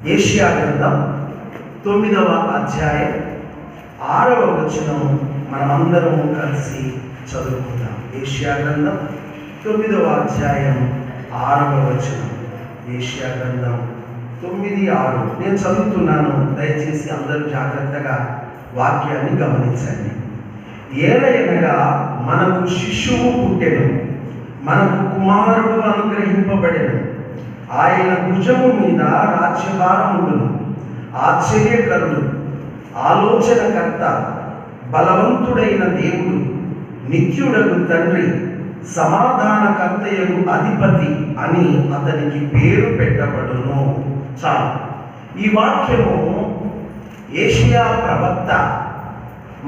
యెషయా గ్రంథం 9వ అధ్యాయం 6వ వచనం మనమందరం కలిసి చదువుకుందాం. యెషయా గ్రంథం 9వ అధ్యాయం 6వ వచనం. యెషయా గ్రంథం 9:6 నేను చదువుతున్నాను. దయచేసి అందరూ జాగ్రత్తగా వాక్యాన్ని గమనించండి. ఏలయనగా మనకు శిశువు పుట్టెను, మనకు కుమారుడు అనుగ్రహింపబడెను, ఆయన భుజము మీద రాజ్యభారం ఉండును. ఆశ్చర్యకరుడు, ఆలోచనకర్త, బలవంతుడైన దేవుడు, నిత్యుడగు తండ్రి, సమాధానకర్తయగు అధిపతి అని అతనికి పేరు పెట్టబడును. చాలు. ఈ వాక్యము యెషయా ప్రవక్త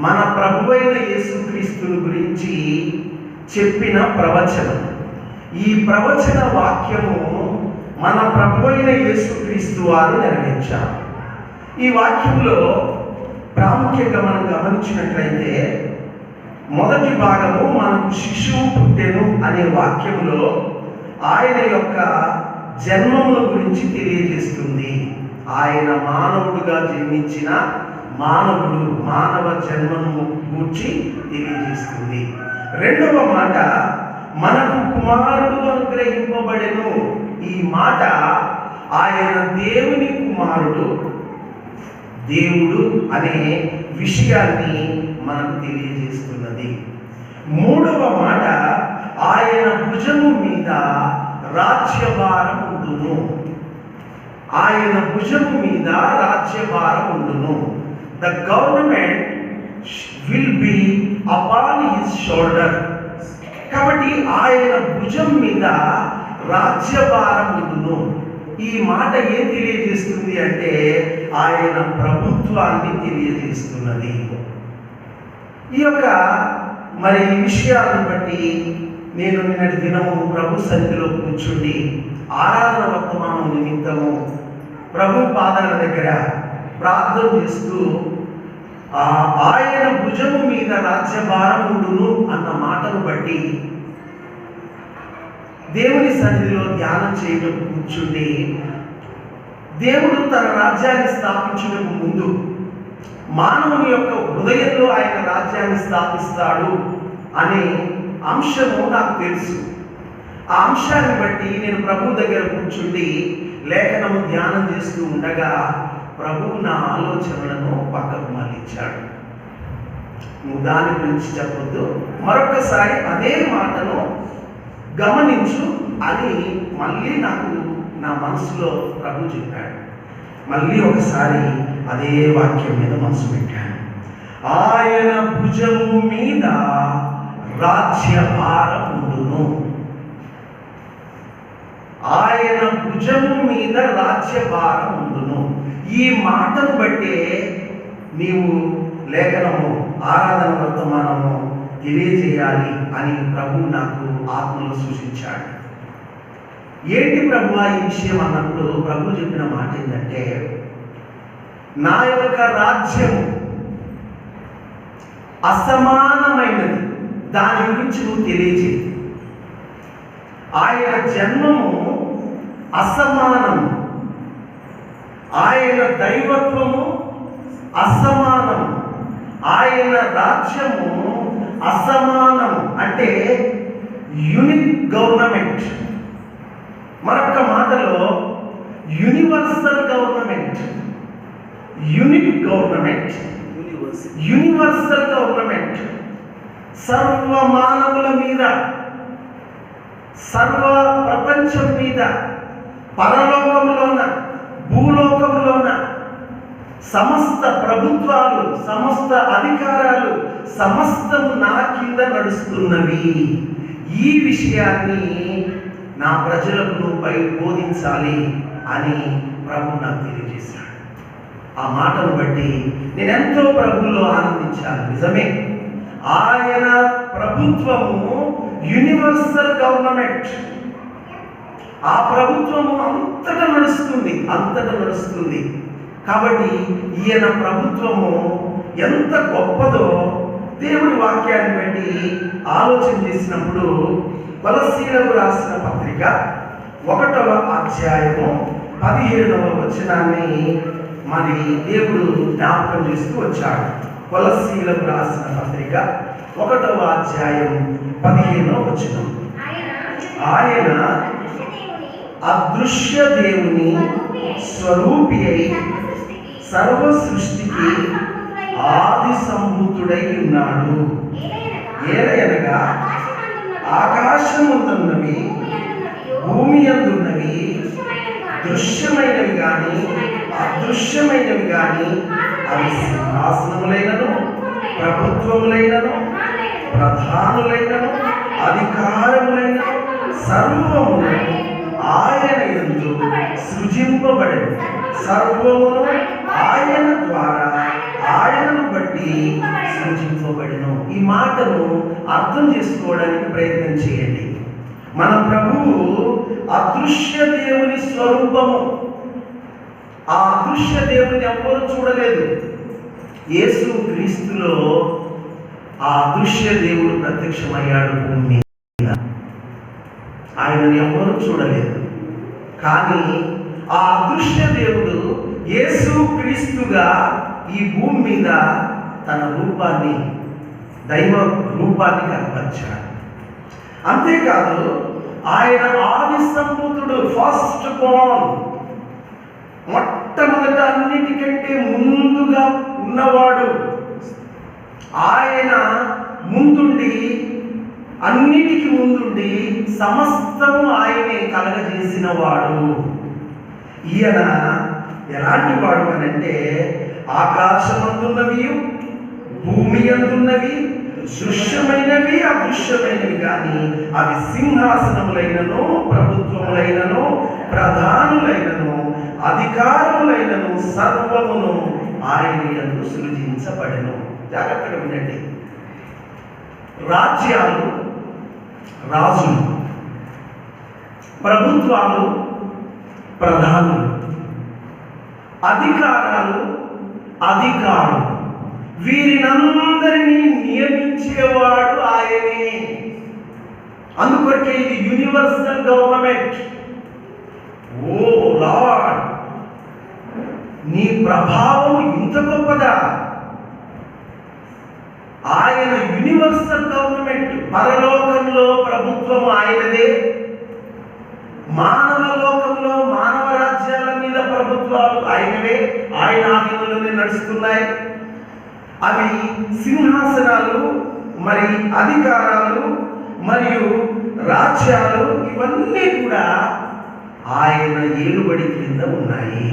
మన ప్రభువైన యేసుక్రీస్తుని గురించి చెప్పిన ప్రవచనం. ఈ ప్రవచన వాక్యము మన ప్రభువైన యేసుక్రీస్తు వారు నెరవేర్చారు. ఈ వాక్యంలో ప్రాముఖ్యంగా మనం గమనించినట్లయితే మొదటి భాగము మనకు శిశువు పుట్టెను అనే వాక్యంలో ఆయన యొక్క జన్మముల గురించి తెలియజేస్తుంది. ఆయన మానవుడుగా జన్మించిన మానవుడు, మానవ జన్మను గురించి తెలియజేస్తుంది. రెండవ మాట మనకు కుమారుడు అనుగ్రహింపబడెను. ఈ మాట ఆయన దేవుని కుమారుడు, దేవుడు అనే విషయాన్ని మనకు తెలియజేస్తున్నది. మూడవ మాట ఆయన భుజము మీద రాజ్యభారం ఉండును. ఆయన భుజము మీద రాజ్యభారం ఉండును. The government will be upon his shoulder. కాబట్టి ఆయన భుజం మీద రాజ్యభారం ఉండును. ఈ మాట ఏం తెలియజేస్తుంది అంటే ఆయన ప్రభుత్వాన్ని తెలియజేస్తున్నది. ఈ యొక్క ఈ విషయాలను బట్టి నేను నిన్నటి దినము ప్రభు సన్నిధిలో కూర్చుండి ఆరాధన వర్తమానం నిమిత్తము ప్రభు పాదాల దగ్గర ప్రార్థన చేస్తూ ఆయన భుజము మీద రాజ్యభారం ఉండును అన్న మాటను బట్టి దేవుని సన్నిధిలో ధ్యానం చేయడం కూర్చుండి, దేవుడు తన రాజ్యాన్ని స్థాపించడానికి ముందు మానవుని యొక్క హృదయంలో ఆయన రాజ్యాన్ని స్థాపిస్తాడు అనే అంశము నాకు తెలుసు. ఆ అంశాన్ని బట్టి నేను ప్రభు దగ్గర కూర్చుండి లేఖనము ధ్యానం చేస్తూ ఉండగా ప్రభు నా ఆలోచనలను పక్కకు మళ్ళించాడు. నువ్వు దాని గురించి చెప్పొద్దు, మరొకసారి అదే మాటను గమనించు అని మళ్ళీ నాకు నా మనసులో ప్రభు చెప్పాడు. మళ్ళీ ఒకసారి అదే వాక్యం మీద మనసు పెట్టాను. ఆయన భుజము మీద రాజ్యభారం ఉండును. ఆయన భుజము మీద రాజ్యభారం ఉండును. ఈ మాటను బట్టే నీవు లేఖనము, ఆరాధన వర్తమానము తెలియజేయాలి అని ప్రభు నాకు ఆత్మలో సూచించాడు. ఏంటి ప్రభు ఈ విషయం అన్నప్పుడు ప్రభు చెప్పిన మాట ఏంటంటే, నా యొక్క రాజ్యము అసమానమైనది, దాని గురించి నువ్వు తెలియజేయి. ఆయన జన్మము అసమానము, ఆయన దైవత్వము అసమానము, ఆయన రాజ్యము అసమానము. అంటే యూనిక్ గవర్నమెంట్, మరొక మాటలో universal government. Unique government, universal government, సర్వ మానవుల మీద, సర్వ ప్రపంచం మీద, పరలోకములోన భూలోకములోన సమస్త ప్రభుత్వాలు, సమస్త అధికారాలు, సమస్తము నా కింద నడుస్తున్నవి. ఈ విషయాన్ని నా ప్రజలకు నువ్వు బోధించాలి అని ప్రభు నాకు తెలియజేశాడు. ఆ మాటను బట్టి నేను ఎంతో ప్రభువులో ఆనందించాను. నిజమే, ఆయన ప్రభుత్వము యూనివర్సల్ గవర్నమెంట్. ఆ ప్రభుత్వము అంతటా నడుస్తుంది. కాబట్టి ఈయన ప్రభుత్వము ఎంత గొప్పదో దేవుడి వాక్యాన్ని బట్టి ఆలోచన చేసినప్పుడు కొలస్సీలకు రాసిన పత్రిక 1వ అధ్యాయము 17వ వచనాన్ని మరి దేవుడు జ్ఞాపకం చేస్తూ వచ్చాడు. కొలస్సీలకు రాసిన పత్రిక 1వ అధ్యాయం 15వ వచనం. ఆయన అదృశ్య దేవుని స్వరూపి అయి సర్వ సృష్టికి ఆది సంభూతుడై ఉన్నాడు. ఏలయనగా ఆకాశముందున్నవి భూమి అందున్నవి దృశ్యమైనవి గాని అదృశ్యమైనవి గాని అవి సింహాసనములైనను ప్రభుత్వములైనను ప్రధానులైనను అధికారములైనను సర్వమును ఆయన యందు సృజింపబడెను. సర్వమును ఆయన ద్వారా ఆయనను బట్టి సృజింపబడెను. ఈ మాటను అర్థం చేసుకోవడానికి ప్రయత్నం చేయండి. మన ప్రభువు అదృశ్య దేవుని స్వరూపము. ఆ అదృశ్య దేవుని ఎవ్వరూ చూడలేదు. యేసు క్రీస్తులో ఆ అదృశ్య దేవుడు ప్రత్యక్షమయ్యాడు భూమి మీద. ఆయనను ఎవ్వరూ చూడలేదు. కానీ ఆ అదృశ్య దేవుడు యేసు క్రీస్తుగా ఈ భూమి మీద తన రూపాన్ని, దైవ రూపాన్ని కనపరిచాడు. అంతేకాదు ఆయన ఆది సంభూతుడు, ఫస్ట్ బోర్న్, మొట్టమొదట అన్నిటికంటే ముందుగా ఉన్నవాడు. ఆయన ముందుండి, అన్నిటికీ ముందుండి సమస్తము ఆయనే కలగజేసిన వాడు. ఈయన ఎలాంటి వాడు అనంటే, ఆకాశమందున్నవి భూమి అందున్నవి దృశ్యమైనవి అదృశ్యమైనవి కానీ అవి సింహాసనములైనను ప్రభుత్వములైనను ప్రధానులైనను అధికారములైనను సర్వమును ఆయన యందు సృజించబడెను. జాగ్రత్తగా వినండి. రాజ్యాలు రాజులు, ప్రభుత్వాలు ప్రధానులు, అధికారాలు అధికారులు, వీరినందరినీ నియమించేవాడు ఆయనే. అందుకొరకే ఇది యూనివర్సల్ గవర్నమెంట్. ఓ లార్డ్, నీ ప్రభావం ఇంత గొప్పదా? ఆయన యూనివర్సల్ గవర్నమెంట్. పరలోకంలో ప్రభుత్వం ఆయనదే, మానవ లోకంలో మానవ రాజ్యాల మీద ప్రభుత్వాలు ఆయనవే. ఆయన ఆధీనంలోనే నడుస్తున్నాయి. అవి సింహాసనాలు, మరి అధికారాలు మరియు రాజ్యాలు, ఇవన్నీ కూడా ఆయన ఏలుబడి క్రింద ఉన్నాయి.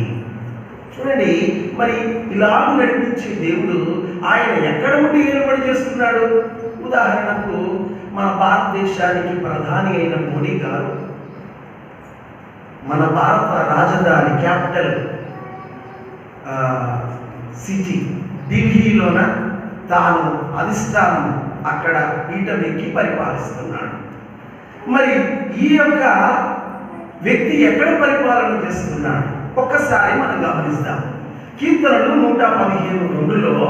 చూడండి, మరి ఇలాగ నడిపించే దేవుడు ఆయన ఎక్కడ ఉండి ఏలుబడి చేస్తున్నాడు? ఉదాహరణకు మన భారతదేశానికి ప్రధాని అయిన మోడీ గారు మన భారత రాజధాని క్యాపిటల్ సిటీ ఢిల్లీలోన తాను అధిష్టానం అక్కడ పీఠం ఎక్కి పరిపాలిస్తున్నాడు. మరి ఈ యొక్క వ్యక్తి ఎక్కడ పరిపాలన చేస్తున్నాడు? ఒక్కసారి మనం గమనిస్తాం. కీర్తనలు 115:2లో,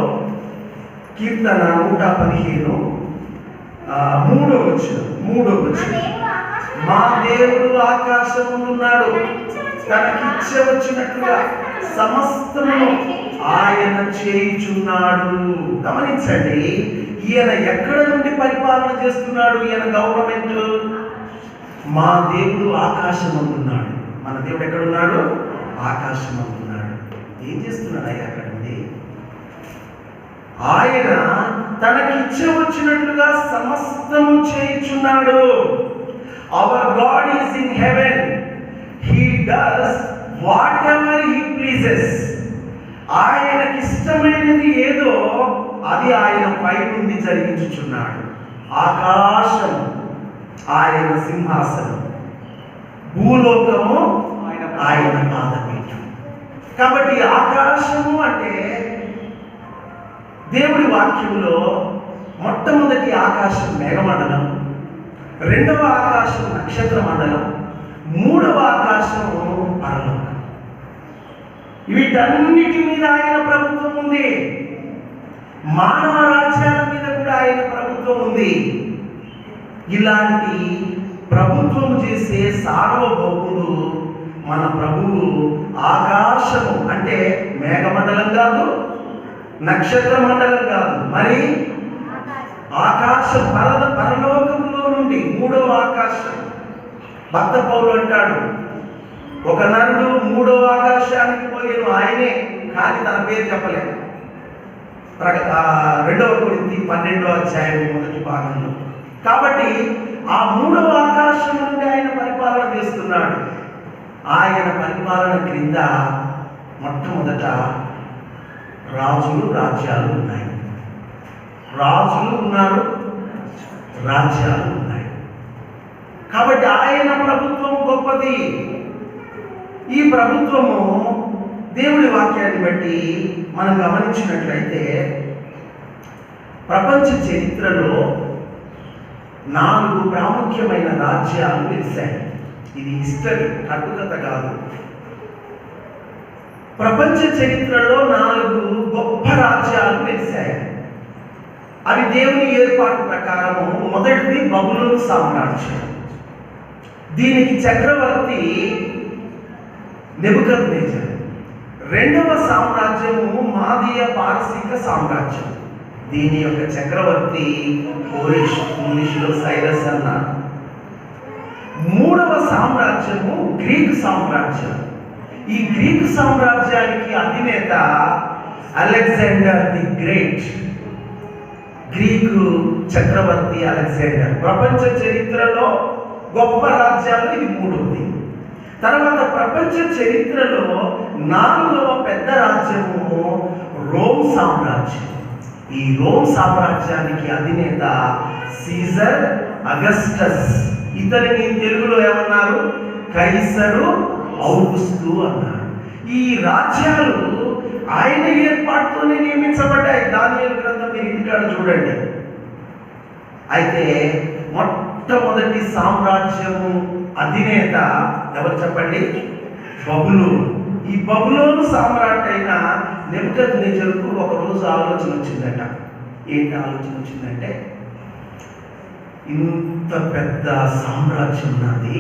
కీర్తన 115 3వ వచనం, మా దేవుడు ఆకాశమున్నాడు, తనకిచ్చవచ్చినట్లుగా సమస్తమును ఆయన చేయుచున్నాడు. గమనించండి, ఈయన ఎక్కడ నుండి పరిపాలన చేస్తున్నాడు? ఈయన గవర్నమెంట్. మా దేవుడు ఆకాశమందున్నాడు. మన దేవుడు ఎక్కడున్నాడు? ఆకాశమందున్నాడు. ఏం చేస్తున్నాడు అయ్యా అక్కడ నుండి? ఆయన తనకిచ్చవచ్చినట్లుగా సమస్తము చేయుచున్నాడు. Our God is in heaven, he does whatever he pleases. ఆయనకి ఇష్టమైనది ఏదో అది ఆయన పై నుండి జరిగించుచున్నాడు. ఆకాశం ఆయన సింహాసనం, భూలోకము ఆయన పాదపీఠం. కాబట్టి ఆకాశము అంటే దేవుడి వాక్యంలో మొట్టమొదటి ఆకాశం మేఘమండలం, రెండవ ఆకాశం నక్షత్ర మండలం, మూడవ ఆకాశం పరలోకం. వీటన్నిటి మీద ఆయన ప్రభుత్వం ఉంది. మానవ రాజ్యాల మీద కూడా ఆయన ప్రభుత్వం ఉంది. ఇలాంటి ప్రభుత్వం చేసే సార్వభౌముడు మన ప్రభువు ఆకాశము అంటే మేఘమండలం కాదు, నక్షత్ర మండలం కాదు, మరి ఆకాశం పరలోకంలో నుండి మూడవ ఆకాశం. భక్త పౌలు అంటాడు, ఒక నరుడు మూడవ ఆకాశానికి పోయాను, ఆయనే, కానీ తన పేరు చెప్పలేదు. 2 కొరింథీ 12వ అధ్యాయం 1వ భాగంలో. కాబట్టి ఆ మూడవ ఆకాశం నుండి ఆయన పరిపాలన చేస్తున్నాడు. ఆయన పరిపాలన క్రింద మొట్టమొదట రాజులు రాజ్యాలు ఉన్నాయి. రాజులు ఉన్నారు, రాజ్యాలు ఉన్నాయి. కాబట్టి ఆయన ప్రభుత్వం గొప్పది. ఈ ప్రభుత్వము దేవుడి వాక్యాన్ని బట్టి మనం గమనించినట్లయితే ప్రపంచ చరిత్రలో 4 ప్రాముఖ్యమైన రాజ్యాలు వెలిశాయి. ఇది హిస్టరీ, కట్టుకథ కాదు. ప్రపంచ చరిత్రలో 4 గొప్ప రాజ్యాలు వెలిశాయి. అవి దేవుని ఏర్పాటు ప్రకారము. మొదటిది బబులోను సామ్రాజ్యం. దీనికి చక్రవర్తి నెబుకద్నెజర్. రెండవ సామ్రాజ్యము మాదీయ పారసీక సామ్రాజ్యం. దీని యొక్క చక్రవర్తి కోరెష్, ఇంగ్లీష్లో సైరస్ అన్నారు. మూడవ సామ్రాజ్యము గ్రీక్ సామ్రాజ్యం. ఈ గ్రీక్ సామ్రాజ్యానికి అధినేత అలెగ్జాండర్ ది గ్రేట్. గ్రీకు చక్రవర్తి అలెగ్జాండర్. ప్రపంచ చరిత్రలో గొప్ప రాజ్యాలు ఇది మూడవది. తర్వాత ప్రపంచ చరిత్రలో 4వ పెద్ద రాజ్యము రోమ్ సామ్రాజ్యం. ఈ రోమ్ సామ్రాజ్యానికి అధినేత సీజర్ అగస్టస్. ఇతనిని తెలుగులో ఏమన్నారు? కైసరు ఔగుస్తు అన్నారు. ఈ రాజ్యాలు ఆయన ఏర్పాటుతోనే నియమించబడ్డాయి. దానియేలు గ్రంథం మీరు ఇంటికాడ చూడండి. అయితే మొట్టమొదటి సామ్రాజ్యము అధినేత ఎవరు చెప్పండి? బబులోను. ఈ బబులోను సామ్రాట్ అయిన నెబుకద్నెజరుకు ఒకరోజు ఆలోచన వచ్చిందట. ఏంటి ఆలోచన వచ్చిందంటే, ఇంత పెద్ద సామ్రాజ్యం నాది,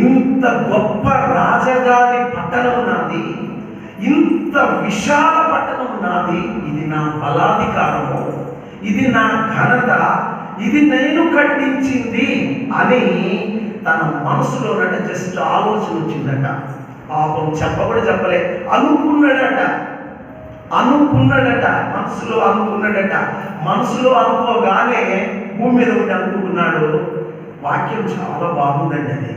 ఇంత గొప్ప రాజధాని పట్టణం నాది, ఇంత విశాల పట్టణం నాది, ఇది నా బలాధికారము, ఇది నా ఘనత, ఇది నేను కట్టించింది అని తన మనసులో జస్ట్ ఆలోచన వచ్చిందట. పాపం చెప్పలే, అనుకున్నాడట. మనసులో అనుకున్నాడట. మనసులో అనుకోగానే భూమి మీద ఉండి అనుకుంటున్నాడు. వాక్యం చాలా బాగుందండి. అది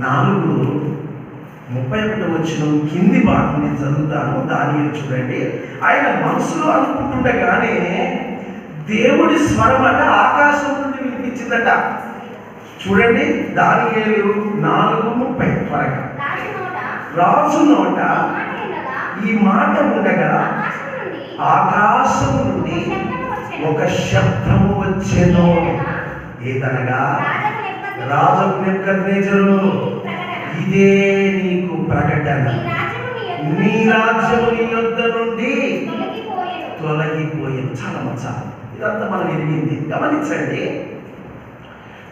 4:31 కింది భాగం నేను చదువుతాను. దానియేలు చూడండి. ఆయన మనసులో అనుకుంటుండగానే దేవుడి స్వరమట ఆకాశం నుండి వినిపించిందట. చూడండి, దానియేలు 4:30 త్వరగా. రాజు నోట ఈ మాట ఉండగా ఆకాశం నుండి ఒక శబ్దము వచ్చెను. ఏదనగా, రాజు నెబుకద్నెజరు, ఇదే నీకు ప్రకటన, నీ రాజ్యము నీ యొద్ద నుండి తొలగిపోయింది. చాలా మంచి, ఇదంతా మనం ఎరిగింది. గమనించండి,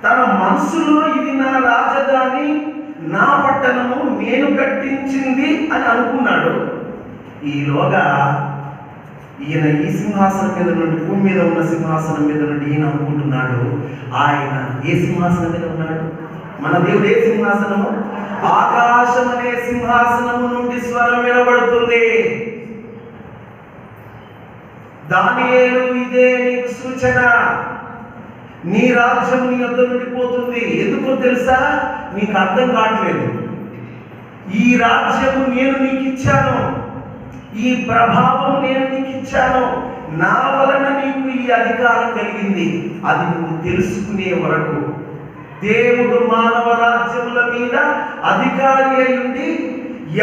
తన మనసులో ఇది నా రాజధాని, నా పట్టణము, నేను కట్టించింది అని అనుకున్నాడు. ఈలోగా ఈయన ఈ సింహాసనం మీద నుండి, భూమి మీద ఉన్న సింహాసనం మీద నుండి ఈయన అనుకుంటున్నాడు, ఆయన ఏ సింహాసనం మీద ఉన్నాడు? మన దేవుడు ఏ సింహాసనము? ఆకాశం అనే సింహాసనము నుండి స్వరం వినబడుతుంది. దానియేలు, ఇదే నీకు సూచన, నీ రాజ్యం నీ వద్ద నుండి పోతుంది. ఎందుకో తెలుసా? నీకు అర్థం కావట్లేదు. ఈ రాజ్యము నేను నీకు ఇచ్చాను, ఈ ప్రభావం నేను నీకు ఇచ్చాను, నా వలన నీకు ఈ అధికారం కలిగింది. అది నువ్వు తెలుసుకునే వరకు దేవుడు మానవ రాజ్యముల మీద అధికారి అయి ఉండి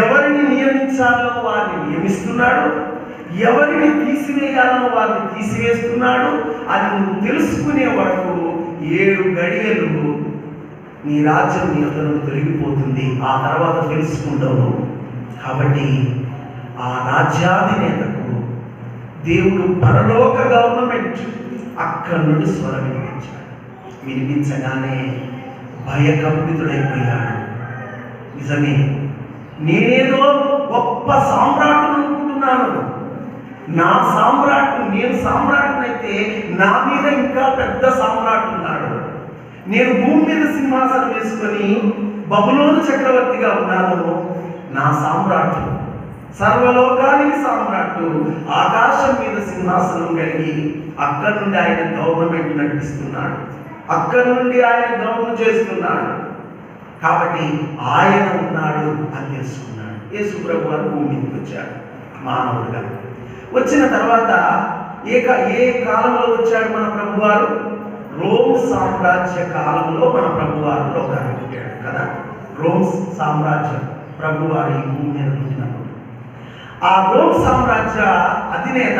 ఎవరిని నియమించాలో వారిని నియమిస్తున్నాడు, ఎవరిని తీసివేయాలో వారిని తీసివేస్తున్నాడు. అది నువ్వు తెలుసుకునే వరకు 7 గడియలు నీ రాజ్యం నీ యొక్క నుండి తొలగిపోతుంది. ఆ తర్వాత తెలుసుకుంటావు. కాబట్టి ఆ రాజ్యాధినేతకు దేవుడు పరలోక గవర్నమెంట్ అక్కడి నుండి స్వరం వినిపించాడు. వినిపించగానే భయకంపితుడైపోయాడు. నిజమే, నేనేదో గొప్ప సామ్రాట్టును అనుకుంటున్నాను. నా సామ్రాట్టు, నేను సామ్రాట్టునైతే నా మీద ఇంకా పెద్ద సామ్రాట్టు ఉన్నాడు. నేను భూమి మీద సింహాసనం వేసుకొని బబులోను చక్రవర్తిగా ఉన్నాను. నా సామ్రాట్టు, సర్వలోకానికి సామ్రాట్టు, ఆకాశం మీద సింహాసనం కలిగి అక్కడి నుండి ఆయన గవర్నమెంట్ నడిపిస్తున్నాడు, అక్కడి నుండి ఆయన గవర్నమెంట్ చేస్తున్నాడు. కాబట్టి ఆయన ఉన్నాడు అని తెలుసుకున్నాడు. యేసు ప్రభు వారు భూమి మీదకి వచ్చాడు మానవుడుగా. వచ్చిన తర్వాత ఏ కాలంలో వచ్చాడు మన ప్రభువారు? రోమ్ సామ్రాజ్య కాలంలో మన ప్రభువారు లోకానికి వచ్చాడు కదా. రోమ్ సామ్రాజ్యం ప్రభువారు ఈ భూమి మీద పుట్టినప్పుడు ఆ రోమ్ సామ్రాజ్య అధినేత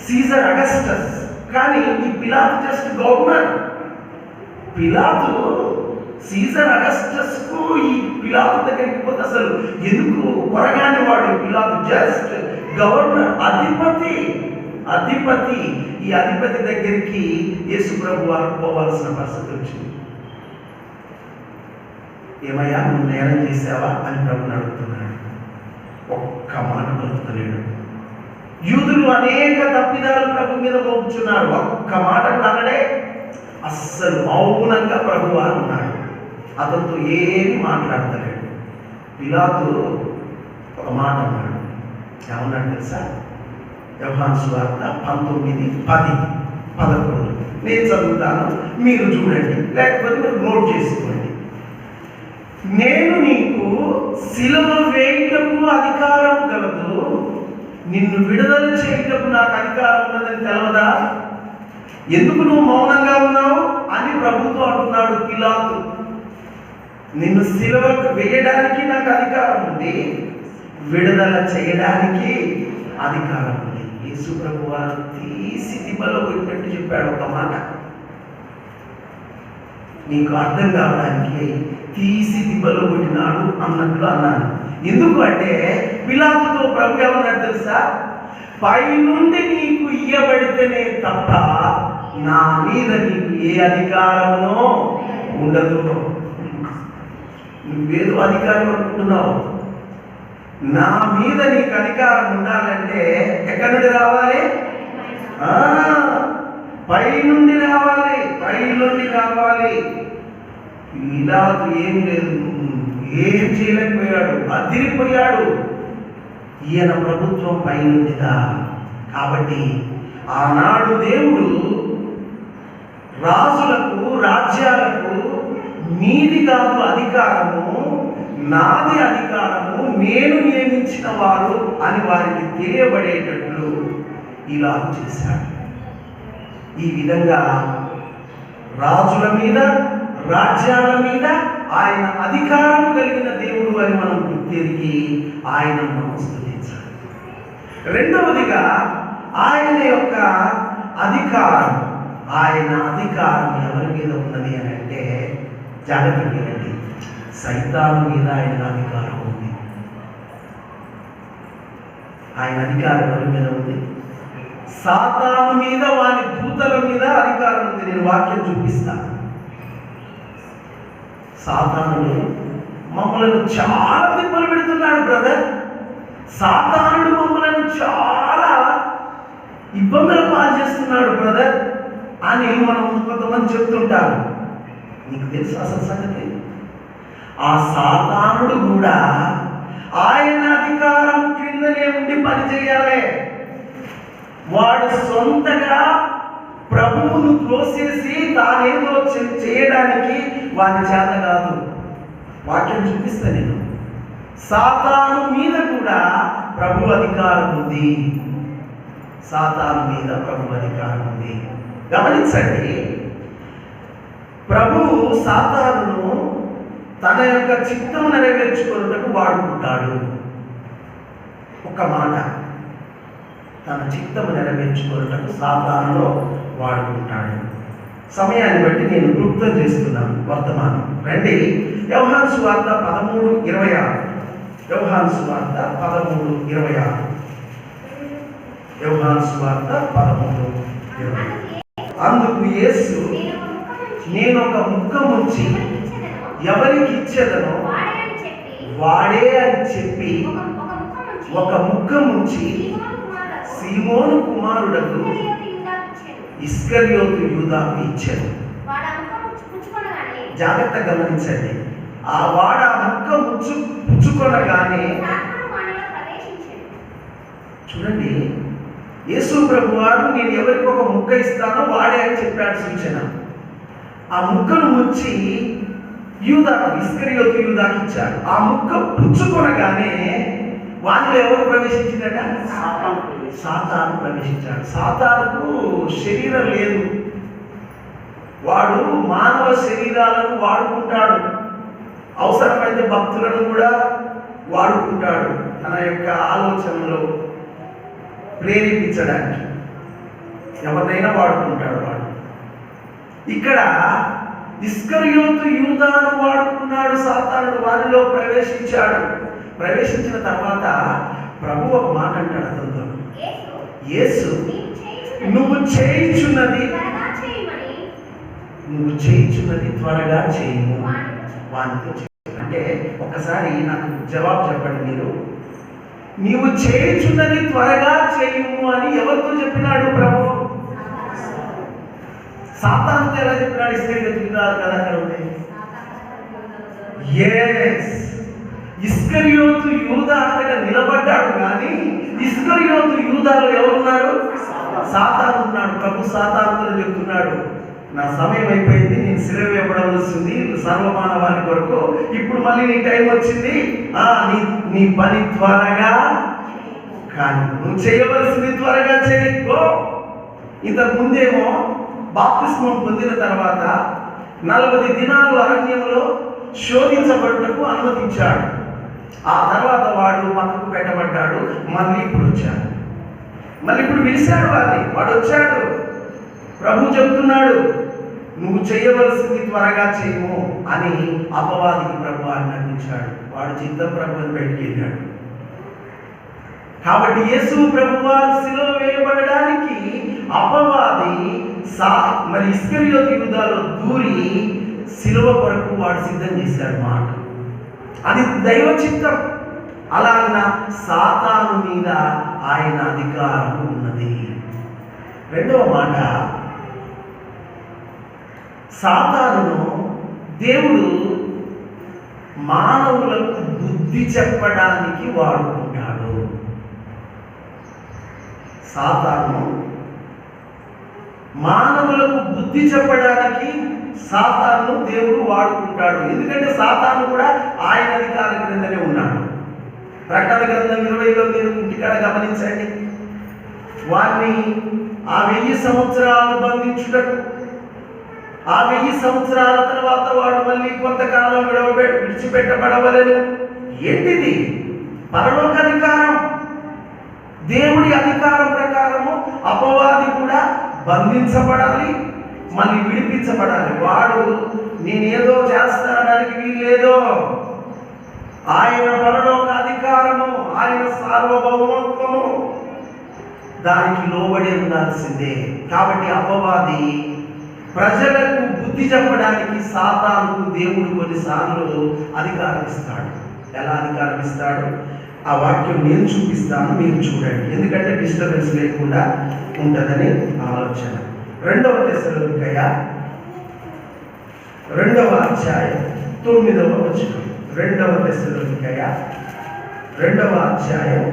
సీజర్ అగస్టస్. కానీ ఈ పిలాతు జస్ట్ గవర్నర్. పిలాతు సీజర్ అగస్టస్ కు ఈ పిలాతు దగ్గరికి పోతే అసలు ఎందుకు కొరగాని వాడు. పిలాతు జస్ట్ గవర్నర్, అధిపతి. ఈ అధిపతి దగ్గరికి యేసు ప్రభు వారు పోవాల్సిన పరిస్థితి వచ్చింది. ఏమయ్యా, నువ్వు నేరం చేసావా అని ప్రభుని అడుగుతున్నాడు. ఒక్క మాట పలుకుతలేడు. యూదులు అనేక తప్పిదాలు ప్రభు మీద మోపుచున్నారు. ఒక్క మాట అనడే. అస్సలు మౌనంగా ప్రభు వారు ఉన్నాడు. అతనితో ఏమి మాట్లాడతలేడు. పిలాతు ఒక మాట అన్నాడు. ఏమన్నాడు తెలుసా? యోహాను సువార్త 19:10-11 నేను చదువుతాను, మీరు చూడండి, లేకపోతే మీరు నోట్ చేసుకోండి. నేను నీకు సిలువ వేయుటకు అధికారం కలదు, నిన్ను విడుదల చేయుటకు నాకు అధికారం ఉన్నదని తెలవదా? ఎందుకు నువ్వు మౌనంగా ఉన్నావు అని ప్రభుతో అంటున్నాడు పిలాతు. నిన్ను సిలువ వేయడానికి నాకు అధికారం ఉంది, విడుదల చేయడానికి అధికారం ఉంది. యేసు ప్రభు వారు తీసి దిబ్బలో పెట్టినట్టు చెప్పాడు ఒక మాట. నీకు అర్థం కావడానికి తీసి దిబ్బలో కొట్టినాడు అన్నట్లు అన్నాను. ఎందుకు అంటే పిలాతుతో ప్రభు ఏమన్నాడు తెలుసా? పైనుండి నీకు ఇయ్యబడితేనే తప్ప నా మీద నీకు ఏ అధికారమునో ఉండదు. నువ్వేదో అధికారం అనుకుంటున్నావు. నా మీద నీకు అధికారం ఉండాలంటే ఎక్కడి నుండి రావాలి? పైనుండి రావాలి. పిలాతు ఏం లేదు, ఏం చేయలేకపోయాడు, అదిరిపోయాడు. ఈయన ప్రభుత్వం పైనుండిదా. కాబట్టి ఆనాడు దేవుడు రాజులకు, రాజ్యాలకు మీది కాదు అధికారము, నాది అధికారము, నేను నియమించిన వారు అని వారికి తెలియబడేటట్లు ఇలా చేశాడు. ఈ విధంగా రాజుల మీద, రాజ్యాల మీద ఆయన అధికారం కలిగిన దేవుడు అని మనం గుర్తిరిగి ఆయనను మనం స్తుతించాలి. రెండవదిగా ఆయన యొక్క అధికారం, ఆయన అధికారం ఎవరి మీద ఉన్నది అని అంటే జాగ్రత్తగా వినండి, సైతాను మీద ఆయన అధికారం ఉంది. ఆయన అధికారం ఎవరి మీద ఉంది? సాతాను మీద, వాని దూతల మీద అధికారం ఉంది. నేను వాక్యం చూపిస్తాను. సాతానుడు మమ్మలను చాలా తిప్పలు పెడుతున్నాడు బ్రదర్. సాతానుడు మమ్మలను చాలా ఇబ్బందులు పాలు చేస్తున్నాడు బ్రదర్ అని మనం కొంతమంది చెప్తుంటారు. నీకు తెలుసు అసలు సంగతి? ఆ సాతానుడు కూడా ఆయన అధికారం క్రిందనే ఉండి పనిచేయాలి. వాడు సొంతగా ప్రభువును త్రోసేసి తానేదో చేయడానికి వాడి చేత కాదు. వాక్యం చూపిస్తా నేను. సాతాను మీద కూడా ప్రభు అధికారం ఉంది. సాతాను మీద ప్రభు అధికారం ఉంది. గమనించండి, ప్రభువు సాతానును తన యొక్క చిత్తం నెరవేర్చుకున్నట్టుకు వాడుకుంటాడు. ఒక మాట, తన చిత్తము నెరవేర్చుకున్నట్టుకు సాతానులో వాడుకుంటాడు. సమయాన్ని బట్టి నేను క్లుప్తం చేస్తున్నాను వర్తమానం. రండి, యోహాను సువార్త 13:26. యోహాను సువార్త 13:26. యోహాను సువార్త 13:26. అందుకు యేసు, నేను ఒక ముక్క ముంచి ఎవరికి ఇచ్చేదనో వాడే అని చెప్పి ఒక ముక్క ముంచి సీమోను కుమారుడకు ఇస్కరియోతు యూదాకు ఇచ్చాడు. జాగ్రత్త గమనించండి. వాడు ఆ ముక్క పుచ్చుకొనగానే చూడండి, యేసు ప్రభువారు నేను ఎవరికి ఒక ముక్క ఇస్తానో వాడే అని చెప్పాడు సూచన. ఆ ముక్కను ముచ్చి ఇస్కరియోతు యూదాకి ఇచ్చాడు. ఆ ముక్క పుచ్చుకొనగానే వాటిలో ఎవరు ప్రవేశించిందట? సాతాను ప్రవేశించాడు. సాతానుకు శరీరం లేదు, వాడు మానవ శరీరాలను వాడుకుంటాడు, అవసరమైతే భక్తులను కూడా వాడుకుంటాడు తన యొక్క ఆలోచనలో ప్రేరేపించడానికి. ఎవరినైనా వాడుకుంటాడు వాడు. ఇక్కడ ఇస్కరియోతు యూదాను వాడుకున్నాడు సాతానుడు, వారిలో ప్రవేశించాడు. ప్రవేశించిన తర్వాత ప్రభు ఒక మాట అంటాడు అతనితో, యేసు నువ్వు చేయించున్నది త్వరగా చేయము వానితో. అంటే ఒకసారి నాకు జవాబు చెప్పండి మీరు, నీవు చేయించున్నది త్వరగా చేయము అని ఎవరితో చెప్పినాడు ప్రభు? సాతానుతో ఎలా చెప్పినాడు? ఇస్కరియోతు యూదా కదా అక్కడ ఉంది. ఇస్కరియోతు యూదా అక్కడ నిలబడ్డాడు, కానీ ఇస్కరియోతు యూదాలో ఎవరున్నారు? సాతాను ఉన్నాడు. ప్రభు సాతానుతో చెప్తున్నాడు, నా సమయం అయిపోయింది, నేను సిలువ వేయబడవలసింది సర్వమానవాళి కొరకు, ఇప్పుడు మళ్ళీ నీ టైం వచ్చింది, నీ పని త్వరగా కానీ నువ్వు చేయవలసింది త్వరగా చేయకో. ఇంతకు ముందేమో బాప్తిస్మం పొందిన తర్వాత 40 దినాలు అరణ్యంలో శోధించబడుటకు అనుమతించాడు. ఆ తర్వాత వాడు పక్కకు పెట్టబడ్డాడు. మళ్ళీ ఇప్పుడు వచ్చాడు, మళ్ళీ ఇప్పుడు పిలిచాడు వాడిని, వాడు వచ్చాడు. ప్రభు చెప్తున్నాడు, నువ్వు చేయవలసింది త్వరగా చేయము అని అపవాదికి ప్రభు ఆజ్ఞాపించాడు. వాడు చిత్తం ప్రభు అని బయటికి వెళ్ళాడు. కాబట్టి యేసు ప్రభువారు సిలువ వేయబడడానికి అపవాది మరి ఇస్కరియోతు యూదాలో దూరి సిలువ కొరకు వాడు సిద్ధం చేశాడు మాట. అది దైవ చిత్తం. అలాగిన సాతాను మీద ఆయన అధికారం ఉన్నది. రెండవ మాట, సాతానును దేవుడు మానవులకు బుద్ధి చెప్పడానికి వాడుకుంటాడు. సాతాను మానవులకు బుద్ధి చెప్పడానికి సాతాను దేవుడు వాడుకుంటాడు. ఎందుకంటే సాతాను కూడా ఆయన అధికారం క్రిందనే ఉన్నాడు. ప్రకటన గ్రంథం 20లో మీరు ఇంటికాడ గమనించండి, వారిని ఆ 1000 సంవత్సరాలు బంధించుటకు, ఆ 1000 సంవత్సరాల తర్వాత వాడు మళ్ళీ కొంతకాలం విడిచిపెట్టబడవలను. ఏంటిది? పరలోక అధికారం. దేవుడి అధికారం ప్రకారము అపవాది కూడా బంధించబడాలి, మళ్ళీ విడిపించబడాలి. వాడు నేనేదో చేస్తానడానికి వీల్లేదో. ఆయన పరలోక అధికారము, ఆయన సార్వభౌమత్వము, దానికి లోబడి ఉండాల్సిందే. కాబట్టి అపవాది ప్రజలకు బుద్ధి చెప్పడానికి సాతానుకు దేవుడు కొన్నిసార్లు అధికారం ఇస్తాడు. ఎలా అధికారం ఇస్తాడు? ఆ వాక్యం నేను చూపిస్తాను, మీరు చూడండి, ఎందుకంటే డిస్టర్బెన్స్ లేకుండా ఉంటుందని ఆలోచన. 2వ తెస్సలోనికయ 2వ అధ్యాయం 9వ వచనం. 2వ తెస్సలోనికయ 2వ అధ్యాయం,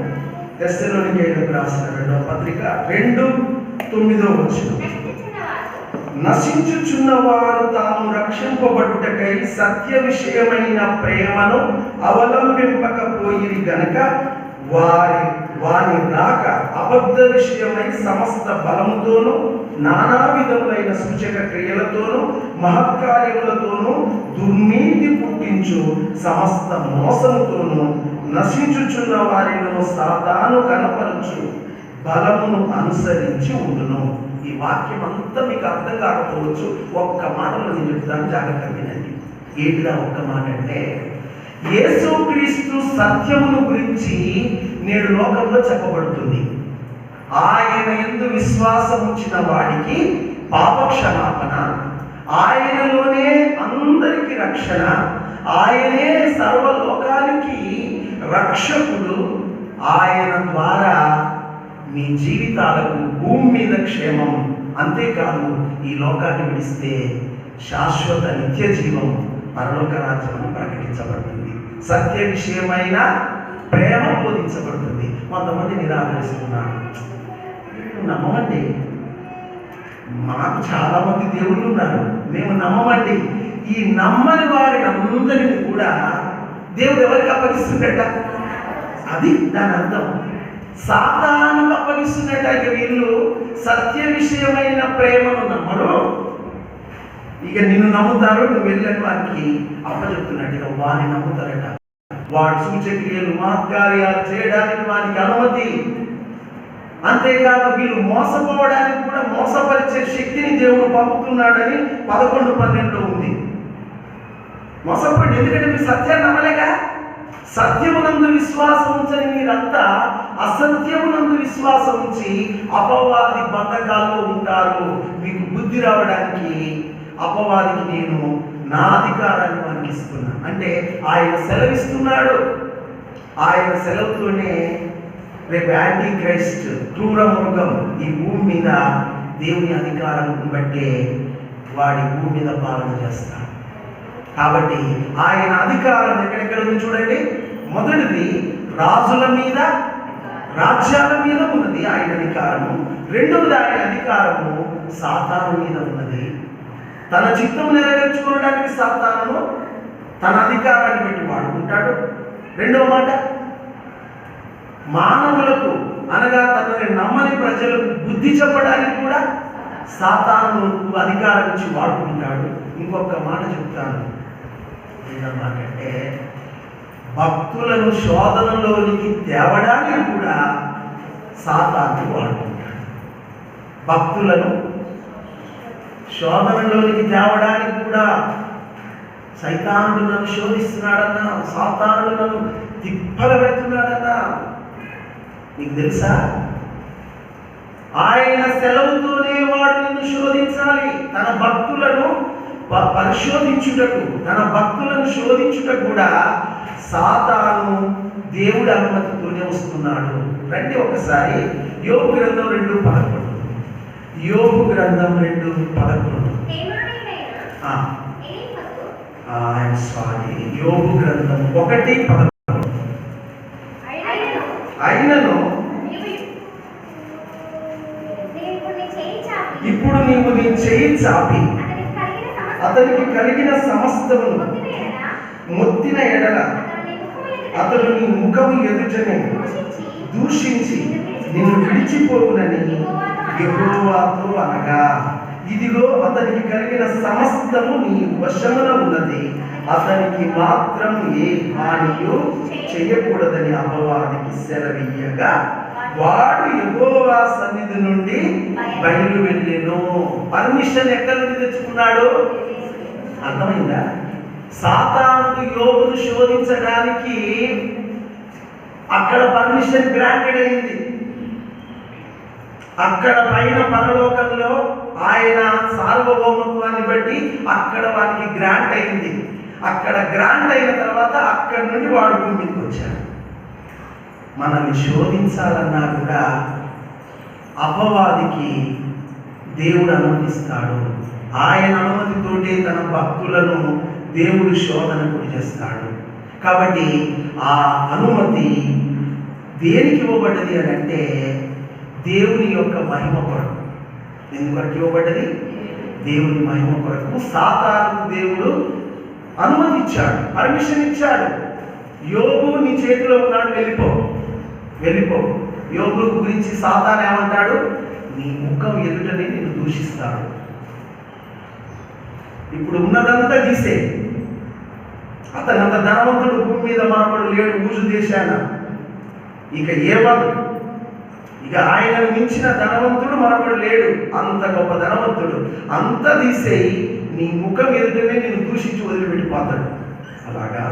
తెస్సలోనికయులకు రాసిన 2వ పత్రిక 2:9వ వచనం. నశించుచున్నవారు తాము రక్షింపబడుటకై సత్య విషయమైన ప్రేమను అవలంబింపకపోయిరి గనక వారి రాక అబద్ధ విషయమై సమస్త బలముతోనూ నానా విధములైన సూచక క్రియలతోనూ మహత్కార్యములతోనూ దుర్నీతి పుట్టించు సమస్త మోసముతోనూ నశించుచున్న వారిలో సాతాను కనపరచు బలమును అనుసరించి ఉండును. ఈ వాక్యం అంతా మీకు అర్థం కాకపోవచ్చు, ఒక్క మాటలో నేను చెప్తాను, జాగ్రత్తగా వినండి. ఏంటిదా ఒక్క మాట అంటే, యేసుక్రీస్తు సత్యమును గురించి నేడు లోకంలో చెప్పబడుతుంది. ఆయన యందు విశ్వాసం ఉంచిన వాడికి పాప క్షమాపణ, ఆయనలోనే అందరికీ రక్షణ, ఆయనే సర్వలోకానికి రక్షకుడు. ఆయన ద్వారా మీ జీవితాలకు భూమి మీద క్షేమం, అంతేకాదు ఈ లోకాన్ని విడిస్తే శాశ్వత నిత్య జీవం, పరలోక రాజ్యం ప్రకటించబడుతుంది. సత్య విషయమైన ప్రేమ బోధించబడుతుంది. కొంతమంది నిరాకరిస్తున్నారు. నమ్మమండి, మాకు చాలా మంది దేవుళ్ళు ఉన్నారు, మేము నమ్మమండి. ఈ నమ్మని వారిని అందరినీ కూడా దేవుడు ఎవరికి అప్పగిస్తున్నట్ట? అది దాని అర్థం. సాతానుకు అప్పగిస్తున్నట్ట. ఇక వీళ్ళు సత్య విషయమైన ప్రేమను నమ్మరు, ఇక నిన్ను నమ్ముతారు, నువ్వు వెళ్ళని వారికి అప్పచెప్తున్నట్టు ఇక వారిని నమ్ముతారట. వాడు సూచక్రియలు మహత్కార్యాలు చేయడానికి వారికి అనుమతి. అంతేకాదు వీళ్ళు మోసపోవడానికి కూడా మోసపరిచే శక్తిని దేవుడు పంపుతున్నాడని 11:12 ఉంది. మోసపడి, ఎందుకంటే మీరు సత్యాన్ని నమ్మలేక. సత్యమునందు విశ్వాసం ఉంచని మీరంతా అసత్యమునందు విశ్వాసం ఉంచి అపవాది బంధకాల్లో ఉంటారు. మీకు బుద్ధి రావడానికి అపవాదికి నేను నా అధికారాన్ని వారికి ఇస్తున్నా అంటే ఆయన సెలవిస్తున్నాడు. ఆయన సెలవుతోనే రేపు యాంటీ క్రైస్ట్ క్రూర మృగం ఈ భూమి మీద దేవుని అధికారం బట్టే వాడి భూమి మీద పాలన చేస్తాడు. కాబట్టి ఆయన అధికారం ఎక్కడెక్కడ ఉంది చూడండి. మొదటిది రాజుల మీద, రాజ్యాల మీద ఉన్నది ఆయన అధికారము. రెండవది ఆయన అధికారము సాతాను మీద ఉన్నది. తన చిత్తము నెరవేర్చుకోవడానికి సాతాను తన అధికారాన్ని బట్టి వాడుకుంటాడు. రెండవ మాట, మానవులకు అనగా తనని నమ్మని ప్రజలకు బుద్ధి చెప్పడానికి కూడా సాతాను అధికారం ఇచ్చి వాడుకుంటాడు. ఇంకొక మాట చెప్తాను, ఏంటంటే భక్తులను శోధనలోనికి తేవడానికి కూడా సాతాను వాడుకుంటాడు. భక్తులను శోధనలోనికి తేవడానికి కూడా సైతానుడు నన్ను శోధిస్తున్నాడన్నా, సాతానుడు నన్ను తిప్పల పెడుతున్నాడన్నా. నీకు తెలుసా, ఆయన సెలవుతోనే వాడు నిన్ను శోధించాలి. తన భక్తులను పరిశోధించుటకు, తన భక్తులను శోధించుటకు కూడా సాతాను దేవుడి అనుమతితోనే వస్తున్నాడు. రండి ఒకసారి యోబు గ్రంథం 2:11. యోబు గ్రంథం 2:11. యోబు గ్రంథం 1:11. అయినను ఇప్పుడు నీవు నీ చేయి చాపి అతనికి కలిగిన సమస్తమును మొత్తిన ఎడల అతడు నీ ముఖము ఎదుటనే దూషించి నిన్ను విడిచిపోవునని యెహోవాతో అనగా, ఇదిగో అతనికి కలిగిన సమస్తము నీ వశమున ఉన్నది, అతనికి మాత్రం ఏ హానియో చేయకూడదని అపవాదికి సెలవీయగా వాడు యెహోవా సన్నిధి నుండి బయలు వెళ్ళెను. పర్మిషన్ ఎక్కడి నుండి తెచ్చుకున్నాడు? అర్థమైందా? సాతానుడు యోబును శోధించడానికి అక్కడ పర్మిషన్ గ్రాంటెడ్ అయింది. అక్కడ పైన పరలోకంలో ఆయన సార్వభౌమత్వాన్ని బట్టి అక్కడ వానికి గ్రాంట్ అయింది. అక్కడ గ్రాంట్ అయిన తర్వాత అక్కడి నుండి వాడు భూమికి వచ్చాడు. మనల్ని శోధించాలన్నా కూడా అపవాదికి దేవుడు అనుమతిస్తాడు. ఆయన అనుమతితోటే తన భక్తులను దేవుడు శోధనకు చేస్తాడు. కాబట్టి ఆ అనుమతి దేనికి ఇవ్వబడ్డది అని అంటే దేవుని యొక్క మహిమ కొరకు. ఎందుకొరకు ఇవ్వబడ్డది? దేవుని మహిమ కొరకు. సాతానుకు దేవుడు అనుమతి ఇచ్చాడు, పర్మిషన్ ఇచ్చాడు. యోబు నీ చేతిలో ఉన్నాడు, వెళ్ళిపో వెళ్ళిపో. యోబు గురించి సాతాను ఏమంటాడు? నీ ముఖం ఎదుటనే నేను దూషిస్తాడు. ఇప్పుడు ఉన్నదంతా తీసే. అతనంత ధనవంతుడు భూమి మీద మనపడు లేడు, ఊజు దేశాన. ఇక ఏమదు, ఇక ఆయనను మించిన ధనవంతుడు మనపడు లేడు. అంత గొప్ప ధనవంతుడు. అంత తీసేయి, నీ ముఖం ఎదుటనే నేను దూషించి వదిలిపెట్టిపోతాడు. అలాగా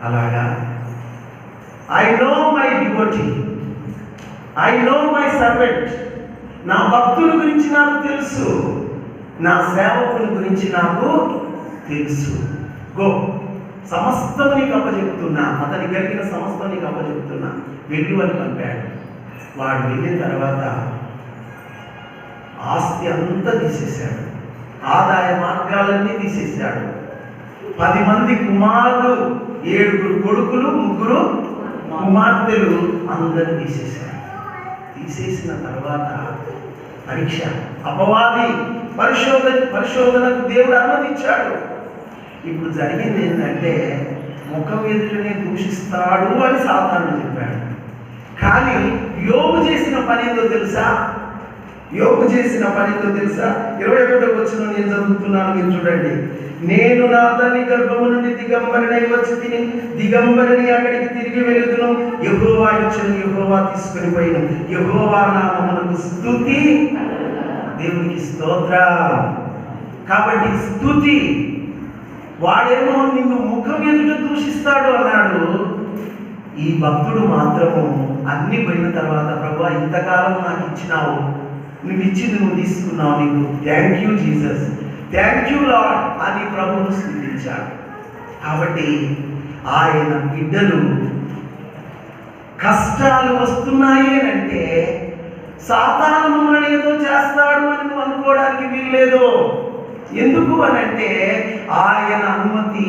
అలాగా I know my devotee, I know my servant. నా భక్తుల గురించి నాకు తెలుసు. నా సేవకుని గురించి నాకు తెలుసు. గో, సమస్తం నీకు అప్పచెప్తున్నా, అతని కలిగిన సమస్తం నీకు అప్పచెప్తున్నా, వెళ్ళు అని పంపాడు. వాడు వెళ్ళిన తర్వాత ఆస్తి అంతా తీసేశాడు, ఆదాయ మార్గాలన్నీ తీసేశాడు. 10 మంది కుమారులు, 7 కొడుకులు, 3 కుమార్తెలు అందరూ తీసేశాడు. తీసేసిన తర్వాత పరీక్ష, అపవాది పరిశోధనకు దేవుడు అనుమతించాడు. ఇప్పుడు జరిగింది ఏంటంటే ముఖం ఎదుటనే దూషిస్తాడు అని సాతాను చెప్పాడు. కానీ యోబు చేసిన పని ఏందో తెలుసా? యోబు చేసిన పని ఏందో తెలుసా? 21వ వచనం నేను చదువుతున్నాను, మీరు చూడండి. నేను నా తల్లి గర్భము నుండి దిగంబరినై వచ్చి తిని దిగంబరిని అక్కడికి తిరిగి వెళుదును. యెహోవా ఇచ్చును, యెహోవా తీసుకొని పోయిన, యెహోవా నామమునకు స్తుతి. దేవునికి స్తోత్రం. కాబట్టి స్తుతి. వాడేమో నిన్ను ముఖం ఎదుట దూషిస్తాడు అన్నాడు. ఈ భక్తుడు మాత్రము అన్ని పోయిన తర్వాత, ప్రభువా ఇంతకాలం నాకు ఇచ్చినావు, నువ్వు ఇచ్చింది నువ్వు తీసుకున్నావు, నీకు thank you Jesus, thank you lord అని ప్రభువును స్తుతించాడు. కాబట్టి ఆయన బిడ్డలు కష్టాలు వస్తున్నాయి అంటే సాతాను మమ్మల్ని ఏదో చేస్తాడు అని నువ్వు అనుకోవడానికి వీల్లేదు. ఎందుకు అని అంటే ఆయన అనుమతి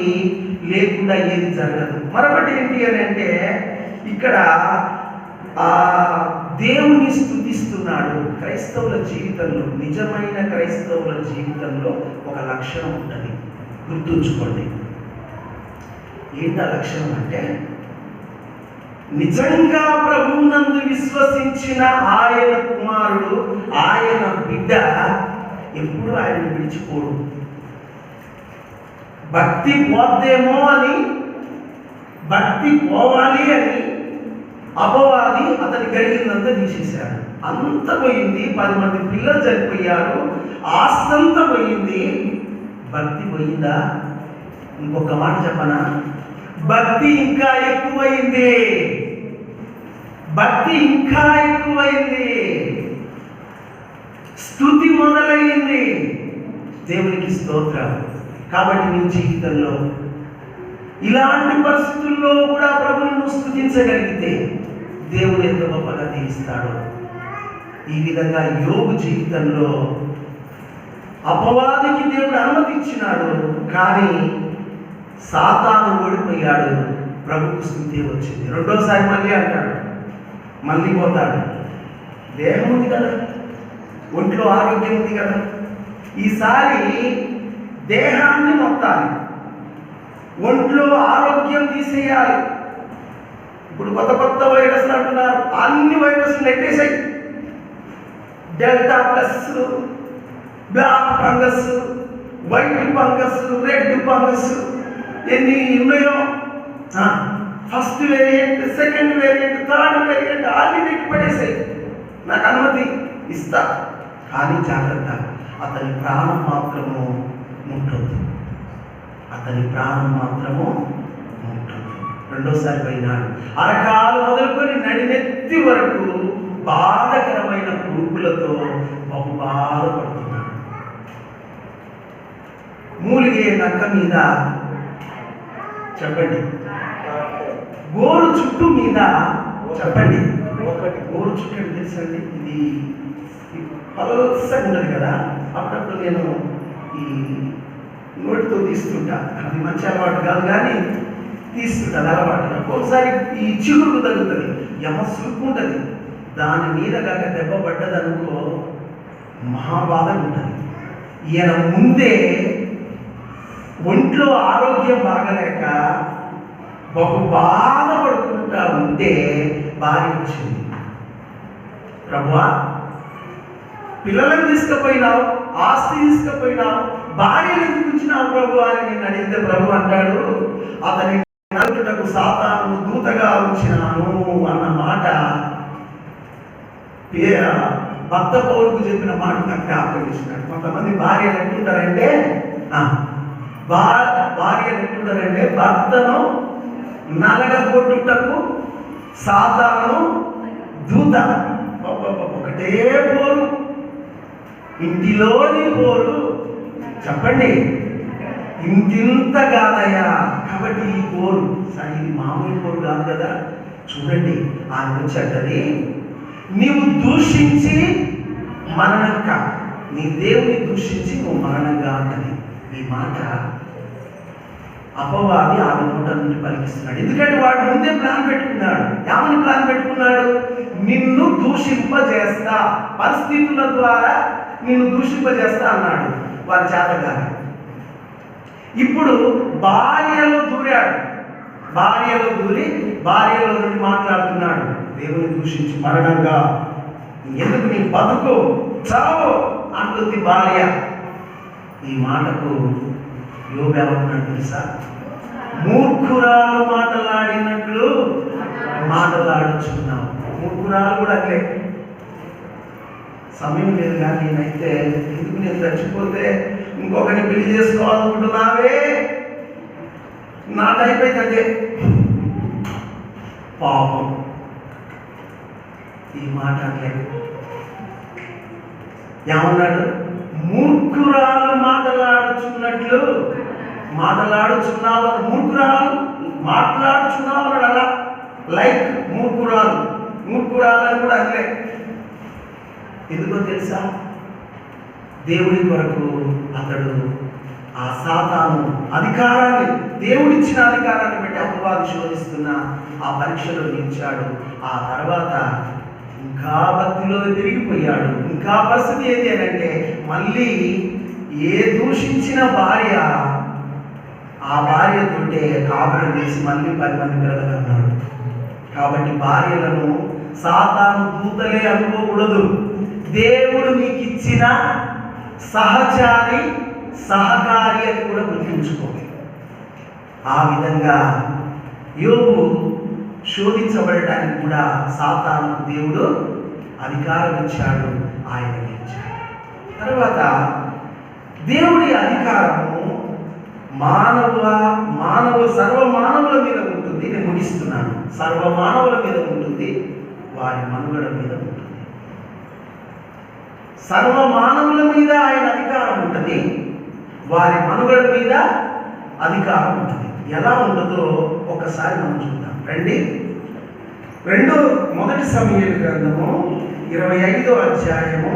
లేకుండా ఏది జరగదు. మరొకటి ఏంటి అని అంటే ఇక్కడ దేవుని స్తుతిస్తున్నాడు. క్రైస్తవుల జీవితంలో, నిజమైన క్రైస్తవుల జీవితంలో ఒక లక్షణం ఉంటుంది, గుర్తుంచుకోండి. ఏంటి ఆ లక్షణం అంటే, నిజంగా ప్రభువునందు విశ్వసించిన ఆయన కుమారుడు, ఆయన బిడ్డ ఎప్పుడు ఆయన విడిచిపోడు. భక్తి పోద్దేమో అని, భక్తి పోవాలి అని అపవాది అతని కలిగిందంతా తీసేశాడు. అంత పోయింది, 10 మంది పిల్లలు చనిపోయారు, ఆస్తంతా పోయింది. భక్తి పోయిందా? ఇంకొక మాట చెప్పనా? భక్తి ఇంకా ఎక్కువైంది. భక్తి ఇంకా ఎక్కువైంది. స్తుతి మొదలైంది. దేవునికి స్తోత్రం. కాబట్టి నీ జీవితంలో ఇలాంటి పరిస్థితుల్లో కూడా ప్రభువును స్తుతించగలిగితే దేవుడు ఎంత గొప్పగా దీవిస్తాడో. ఈ విధంగా యోబు జీవితంలో అపవాదికి దేవుడు అనుమతించినాడు, కానీ సాతాను ఓడిపోయాడు, ప్రభుకు స్తుతి వచ్చింది. రెండోసారి మళ్ళీ అంటాడు, మళ్ళీ పోతాడు. దేహం ఉంది కదా, ఒంట్లో ఆరోగ్యం ఉంది కదా, ఈసారి దేహాన్ని మొత్తాలి, ఒంట్లో ఆరోగ్యం తీసేయాలి. ఇప్పుడు కొత్త వైరస్లు అంటున్నారు, అన్ని వైరస్లు నెట్టేసాయి. Delta plus, black fungus, white fungus, red fungus, ఎన్ని ఉన్నాయో, first variant, second variant, third variant అన్ని నెట్టి పడేసాయి. నాకు అనుమతి ఇస్తా, కానీ జాగ్రత్త, అతని ప్రాణం మాత్రము ఉంటుంది. అతని ప్రాణం మాత్రము ఉంటుంది. రెండోసారి పోయినాడు. అరకాలు మొదలుకొని నడినెత్తి వరకు బాధకరమైన పురుగులతో బహు బాధపడుతున్నాడు. మూలిగే నక్క మీద చెప్పండి, గోరు చుట్టూ మీద చెప్పండి. గోరు చుట్టూ తెలుసండి, ఇది పల్సగా ఉండదు కదా, అప్పుడప్పుడు నేను ఈ నోటితో తీస్తుంటా. అది మంచి అలవాటు కాదు, కానీ తీస్తుంటుంది అలవాటుగా. ఒక్కొక్కసారి ఈ చిగురు తగ్గుతుంది, సులుపు ఉంటుంది. దాని మీద కాక దెబ్బ పడ్డదనుకో మహాబాధ ఉంటుంది. ఈయన ముందే ఒంట్లో ఆరోగ్యం బాగలేక బహు బాధపడుకుంటా ఉంటే భార్య వచ్చింది. ప్రభువా, పిల్లలను తీసుకుపోయినావు, ఆస్తి తీసుకుపోయినావు, భార్యను ఎందుకు ఇచ్చినావు ప్రభు అని నేను అడిగితే ప్రభు అంటాడు, అతని నలుగుటకు సాతాను దూతగా ఉంచినాను అన్న మాట భక్త పౌరుకు చెప్పిన మాట నాకు జ్ఞాపకం చేసినాడు. కొంతమంది భార్యలు ఎట్టుంటారంటే భర్తను నలగగొట్టుటకు సాతాను దూత. ఒకటే పోరు, ఇంటిలోని పోరు, చెప్పండి, ఇంతింత కాదయ్యా. కాబట్టి ఈ కోరు సరే, ఇది మామూలు కోరు కాదు కదా. చూడండి, ఆయన వచ్చేటది, నీవు దూషించి మరణంగా, నీ దేవుని దూషించి నువ్వు మరణంగా అంటది. ఈ మాట అపవాది ఆమె నోట నుండి పలికిస్తున్నాడు. ఎందుకంటే వాడు ముందే ప్లాన్ పెట్టుకున్నాడు. ఏమని ప్లాన్ పెట్టుకున్నాడు? నిన్ను దూషింపజేస్తా, పరిస్థితుల ద్వారా నిన్ను దూషింపజేస్తా అన్నాడు. వారి చేతగాని ఇప్పుడు భార్యలో దూరాడు. భార్యలో దూరి భార్యలో నుండి మాట్లాడుతున్నాడు. దేవుని దూషించి మరణంగా, ఎందుకు నీ బతుకు చావు అంటుంది భార్య. ఈ మాటకు యోబు ఏమన్నాడు తెలుసా? మూర్ఖురాలు మాటలాడినట్లు మాటలాడుచున్నావు. మూర్ఖురాలు కూడా అట్లే. సమయం లేదు కానీ నేనైతే ఎందుకు, నేను చచ్చిపోతే ఇంకొకరిని పెళ్లి చేసుకోవాలనుకుంటున్నావే, నా టైప్ అయితే అదే. పాపం ఈ మాట అట్లే ఏమన్నాడు? మూర్ఖురాలు మాటలాడుచున్నట్లు మాటలాడుచున్నావు. మూర్ఖురాలు మాట్లాడుచున్నావు అన్నాడు. అలా లైక్ మూర్ఖురాలు, మూర్ఖురాలు అని కూడా అట్లే. ఎందుకో తెలుసా? దేవుడి కొరకు అతడు ఆ సాతాను అధికారాన్ని, దేవుడిచ్చిన అధికారాన్ని బట్టి అపవాది శోధిస్తున్న ఆ పరీక్షలో నిలిచాడు. ఆ తర్వాత ఇంకా భక్తిలో తిరిగిపోయాడు. ఇంకా పరిస్థితి ఏంటి అంటే, మళ్ళీ ఏ దూషించిన భార్య ఆ భార్యతోటే కాపురం చేసి మళ్ళీ 10 మంది పిల్లలన్నాడు. కాబట్టి భార్యలను సాతాను దూతలే అనుకోకూడదు. దేవుడు నీకు ఇచ్చిన సహచారి, సహకారి అని కూడా గుర్తుంచుకోవాలి. ఆ విధంగా యోబు శోధించబడటానికి కూడా సాతాను దేవుడు అధికారం ఇచ్చాడు, ఆయన ఇచ్చాడు. తర్వాత దేవుడి అధికారము సర్వ మానవుల మీద ఉంటుంది. నేను ముగిస్తున్నాను. సర్వ మానవుల మీద ఉంటుంది, వారి మనుగడ మీద ఉంటుంది. సర్వ మానవుల మీద ఆయన అధికారం ఉంటుంది, వారి మనుగడ మీద అధికారం ఉంటుంది. ఎలా ఉంటుందో ఒకసారి మనం చూద్దాం రండి. మొదటి సమూయేలు గ్రంథము 25వ అధ్యాయము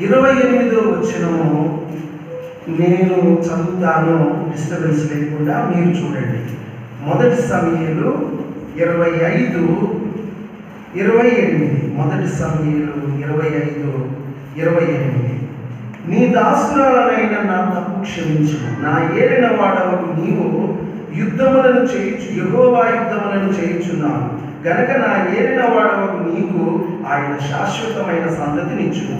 28వ వచనము నేను చదువుతాను, డిస్టర్బెన్స్ లేకుండా మీరు చూడండి. మొదటి సమూయేలు 25:28. మొదటి సమూయేలు 25:28. నీ దాసురాలనైన నా తప్పు క్షమించు, నా ఏలిన వాడవకు నీవు యుద్ధములను చేయించు, యెహోవా యుద్ధములను చేయించున్నాను గనక నా ఏలిన వాడవకు నీకు ఆయన శాశ్వతమైన సంతతినిచ్చును.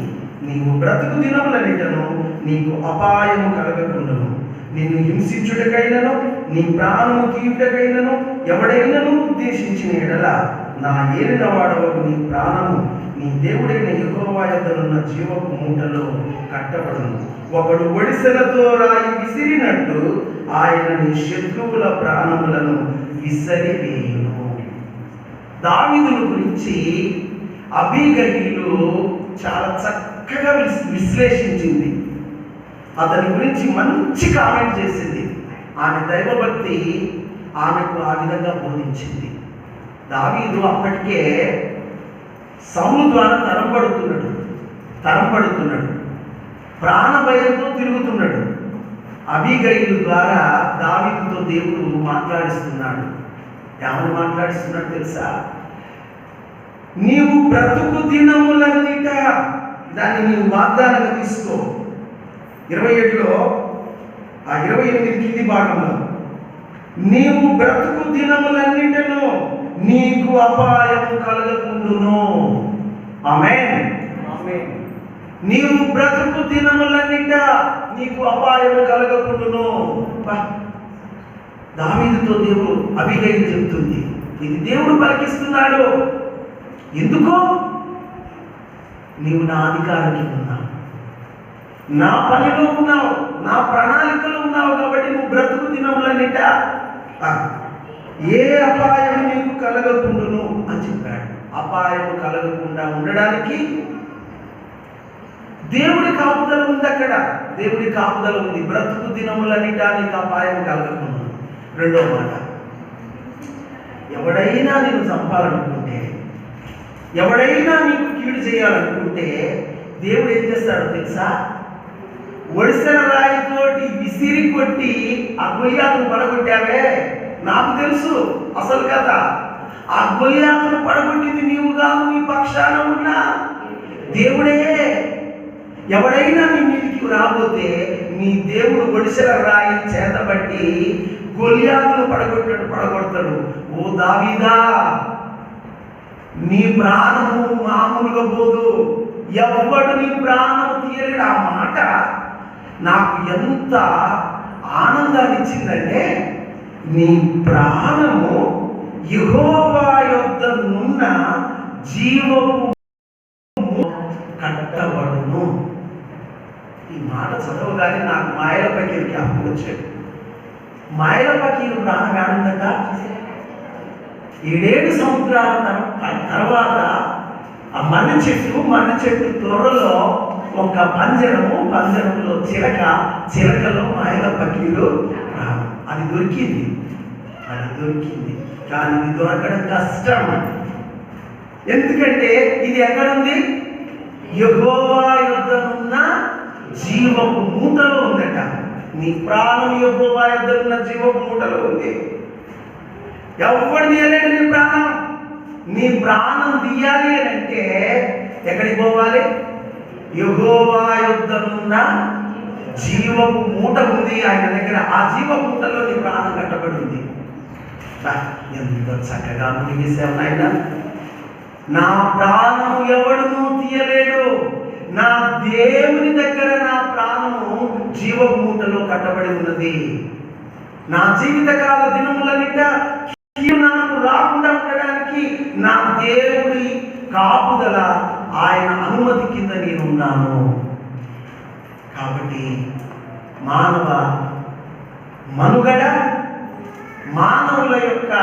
నీవు బ్రతుకు దినములన్నిటను నీకు అపాయము కలగకుండును. నిన్ను హింసించుటకైనను నీ ప్రాణము తీయుటకైనను ఎవడైనను ఉద్దేశించిన ఎడల నా ఏలిన వాడవకు నీ ప్రాణము నీ దేవుడైన యెహోవా యొద్దనున్న జీవపు మూటలో కట్టబడును. ఒకడు ఒడిసెలతో రాయి విసిరినట్టు ఆయన నీ శత్రువుల ప్రాణములను విసిరివేయును. దావీదును గురించి అబీగయీలు చాలా చక్కగా విశ్లేషించింది. అతని గురించి మంచి కామెంట్ చేసింది. ఆమె దైవభక్తి ఆమెకు ఆ విధంగా బోధించింది. దావీదు అప్పటికే సౌలు ద్వారా తరంపడుతున్నాడు, ప్రాణభయంతో తిరుగుతున్నాడు. అబీగయీలు ద్వారా దావీదుతో దేవుడు మాట్లాడిస్తున్నాడు. ఏమని మాట్లాడిస్తున్నాడు తెలుసా? నీవు బ్రతుకు దినములన్నిట, దాన్ని నీవు వాగ్దానంగా తీసుకో. 27లో ఆ 28 కింది భాగంలో, నీవు బ్రతుకు దినములన్నిటను నీకు అపాయము కలగకుండును. ఆమేన్. నీవు బ్రతుకు దినములన్నిట నీకు అపాయము కలగకుండును. దావీదుతో దేవుడు అబీగయీలు చెప్తుంది. ఇది దేవుడు పలికిస్తున్నాడు. ఎందుకో? నీవు నా అధికారానికి ఉన్నావు, నా పనిలో ఉన్నావు, నా ప్రణాళికలో ఉన్నావు. కాబట్టి నువ్వు బ్రతుకు దినములన్నిట ఏ అపాయం నీకు కలగకుండును అని చెప్పాడు. అపాయం కలగకుండా ఉండడానికి దేవుడి కాపుదల ఉంది అక్కడ. దేవుడి కాపుదల ఉంది. బ్రతుకు దినములన్నిటా నీకు అపాయం కలగకుండా. రెండో మాట, ఎవడైనా నేను చంపాలనుకుంటే, ఎవడైనా నీకు కీడు చేయాలనుకుంటే దేవుడు ఏం చేస్తాడో తెలుసా? ఒడిసిన రాయితోటి విసిరి కొట్టి ఆ గొయ్యాలను పడగొట్టావే, నాకు తెలుసు అసలు కదా. ఆ గొయ్యాలను పడగొట్టింది నీవు కాదు, నీ పక్షాన ఉన్న దేవుడే. ఎవడైనా నీ మీదికి రాబోతే నీ దేవుడు ఒడిసిన రాయి చేతబట్టి గొలియాతును పడగొడతాడు. ఓ దావీదా, నీ ప్రాణము మామూలుగా పోదు, ఎవ్వడు నీ ప్రాణం తీయలేడు. ఆ మాట నాకు ఎంత ఆనందాన్ని ఇచ్చిందంటే, నీ ప్రాణము యెహోవా యొద్దనున్న జీవము కట్టబడును. ఈ మాట చదవగానే నాకు మాయల పకీరు జ్ఞాపకం వచ్చాడు. మాయల పకీరు ప్రాణం ఆడిందట. 7 సముద్రాల తర్వాత ఆ మర్రి చెట్టు త్వరలో ఒక పంజరంలో చిలకలో మాయల పకీరు ప్రాణం. అది దొరికింది. కానీ ఇది దొరకడం కష్టం. ఎందుకంటే ఇది ఎక్కడుంది? యెహోవా యొద్దనున్న జీవపు మూటలో ఉందట. నీ ప్రాణం యెహోవా యొద్దనున్న జీవపు మూటలో ఉంది. ఎవడు తీయలేడు నీ ప్రాణం. నీ ప్రాణం తీయాలి అని అంటే ఎక్కడికి పోవాలి? యెహోవా యొద్దనున్న జీవపు మూట ఉంది ఆయన దగ్గర. ఆ జీవపు మూటలో నీ ప్రాణం కట్టబడి ఉంది. ఎంత చక్కగా మునిగేసావు ఆయన. నా ప్రాణము ఎవడునూ తీయలేడు. నా దేవుని దగ్గర నా ప్రాణము జీవపు మూటలో కట్టబడి ఉన్నది. నా జీవితకాల దినములన్నిటా నాకు రాకుండా ఉండడానికి నా దేవుడి కాపుదల, ఆయన అనుమతి కింద నేను ఉన్నాను. కాబట్టి మానవ మనుగడ, మానవుల యొక్క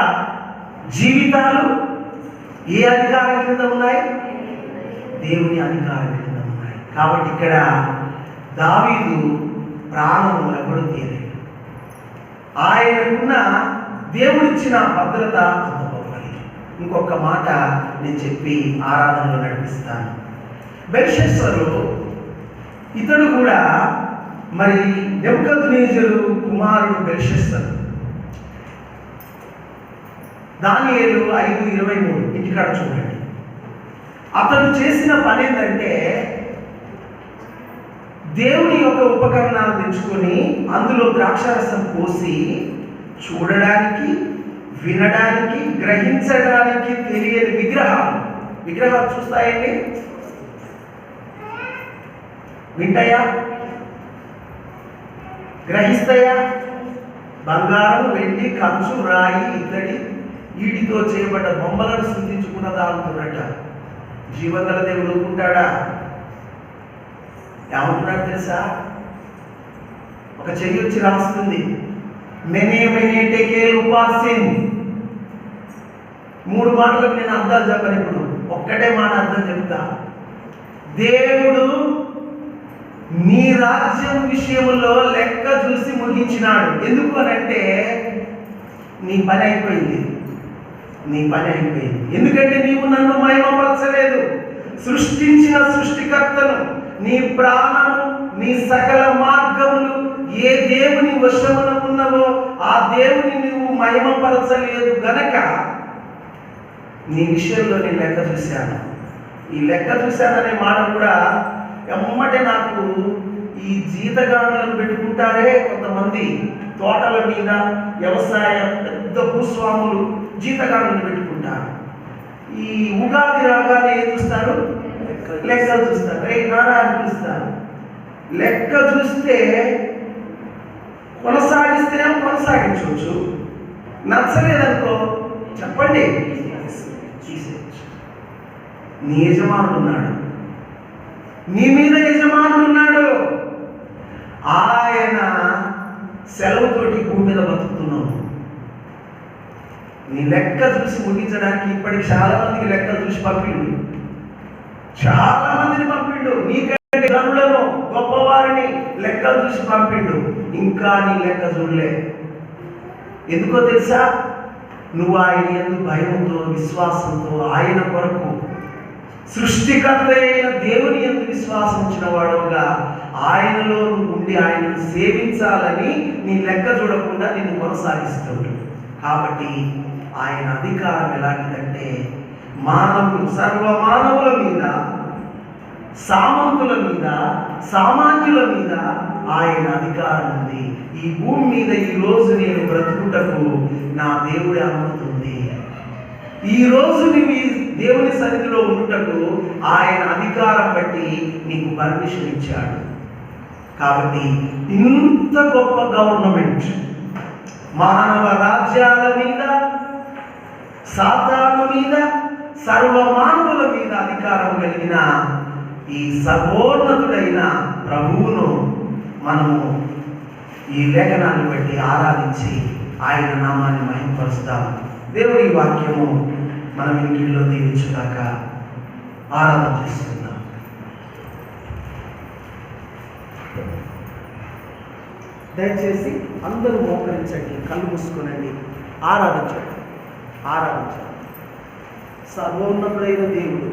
జీవితాలు ఏ అధికారం కింద ఉన్నాయి? దేవుని అధికారం కింద ఉన్నాయి. కాబట్టి ఇక్కడ దావీదు ప్రాణము ఎవడు తీయలేడు. ఆయనకున్న దేవుడిచ్చిన భద్రత అంత గొప్పది. ఇంకొక మాట నేను చెప్పి ఆరాధనలో నడిపిస్తాను. బెల్షస్సరు ఇతడు కూడా మరి నెబుకద్నెజరు కుమారుడు బెల్షస్సరు. దానియేలు 5:23 ఇంటికాడ చూడండి. అతడు చేసిన పని ఏంటంటే, దేవుని యొక్క ఉపకరణాలు తెచ్చుకొని అందులో ద్రాక్షారసం పోసి చూడడానికి, వినడానికి, గ్రహించడానికి తెలియని విగ్రహాలు చూస్తాయండి, వింటాయా, గ్రహిస్తాయా? బంగారం, వెండి, కంచు, రాయి, ఇత్తడి వీటితో చేయబడ్డ బొమ్మలను స్థుతించుకున్న తాగుతున్నట్ట. జీవగల దేవుడు ఊరుకుంటాడా? ఏమంటున్నాడు తెలుసా? ఒక చెయ్యి వచ్చి రాస్తుంది, మెనే ఉపాసిన్. 3 మాటలకు నేను అర్థాలు చెప్పను. ఇప్పుడు ఒక్కటే మాట అర్థం చెప్తా. దేవుడు నీ రాజ్యం విషయంలో లెక్క చూసి ముగించినాడు. ఎందుకు అనంటే నీ పని అయిపోయింది. ఎందుకంటే నీవు నన్ను మహిమపరచలేదు. సృష్టించిన సృష్టికర్తను, నీ ప్రాణము, నీ సకల మార్గములు ఏ దేవుని వశమున ఉన్నవో ఆ దేవుని నీవు మహిమపరచలేదు గనక నీ విషయంలో నేను లెక్క చూశాను. ఈ లెక్క చూశాననే మాట కూడా ఎమ్మటే నాకు ఈ జీతగానులను పెట్టుకుంటారే కొంతమంది, తోటల మీద వ్యవసాయ పెద్ద భూస్వాములు జీతగానులను పెట్టుకుంటారు. ఈ ఉగాది రాగానే ఏం చూస్తారు? లెక్కలు చూస్తారు. నానా అని పిలుస్తారు. లెక్క చూస్తే కొనసాగిస్తేనేమో కొనసాగించవచ్చు, నచ్చలేదనుకో చెప్పండి తీసేయచ్చు. నీ యజమానుడు ఉన్నాడు, నీ మీద యజమానుడు ఉన్నాడు. ఆయన సెలవుతోటి భూమి మీద బతుకుతున్నావు. నీ లెక్క చూసి ముగించడానికి ఇప్పటికి చాలా మందికి లెక్కలు చూసి పంపిండు. చాలా మందిని పంపిండు, నీకంటే గనులను గొప్పవారిని లెక్కలు చూసి పంపిండు. ఇంకా నీ లెక్క చూడలే. ఎందుకో తెలుసా? నువ్వు ఆయన యందు భయంతో విశ్వాసంతో ఆయన కొరకు సృష్టికర్త అయిన దేవుని యందు విశ్వాసం ఉంచిన వాడుగా ఆయనలో నువ్వు ఉండి ఆయనను సేవించాలని నీ లెక్క చూడకుండా నిన్ను కొనసాగిస్తాడు. కాబట్టి ఆయన అధికారం ఎలాంటిదంటే మానవులు, సర్వమానవుల మీద, సామంతుల మీద, సామాన్యుల మీద ఆయన అధికారం ఉంది. ఈ భూమి మీద ఈ రోజు నేను బ్రతుకుటకు నా దేవుడి అనుమతి ఉంది. ఈ రోజు నువ్వు ఈ దేవుని సన్నిధిలో ఉండుటకు ఆయన అధికారం బట్టి నీకు పర్మిషన్ ఇచ్చాడు. కాబట్టి ఇంత గొప్ప గవర్నమెంట్, మానవ రాజ్యాల మీద, సాతాను మీద, సర్వమానవుల మీద అధికారం కలిగిన ఈ సర్వోన్నతుడైన ప్రభువును మనము ఈ లేఖనాన్ని బట్టి ఆరాధించి ఆయన నామాన్ని మహిమపరుస్తాము. దేవుడి వాక్యము మన ఇంటిలో దీవించుగాక. ఆరాధన చేసుకుందాం. దయచేసి అందరూ మోకరించండి, కళ్ళు మూసుకునండి, ఆరాధించండి. సర్వోన్నతుడైన దేవుడు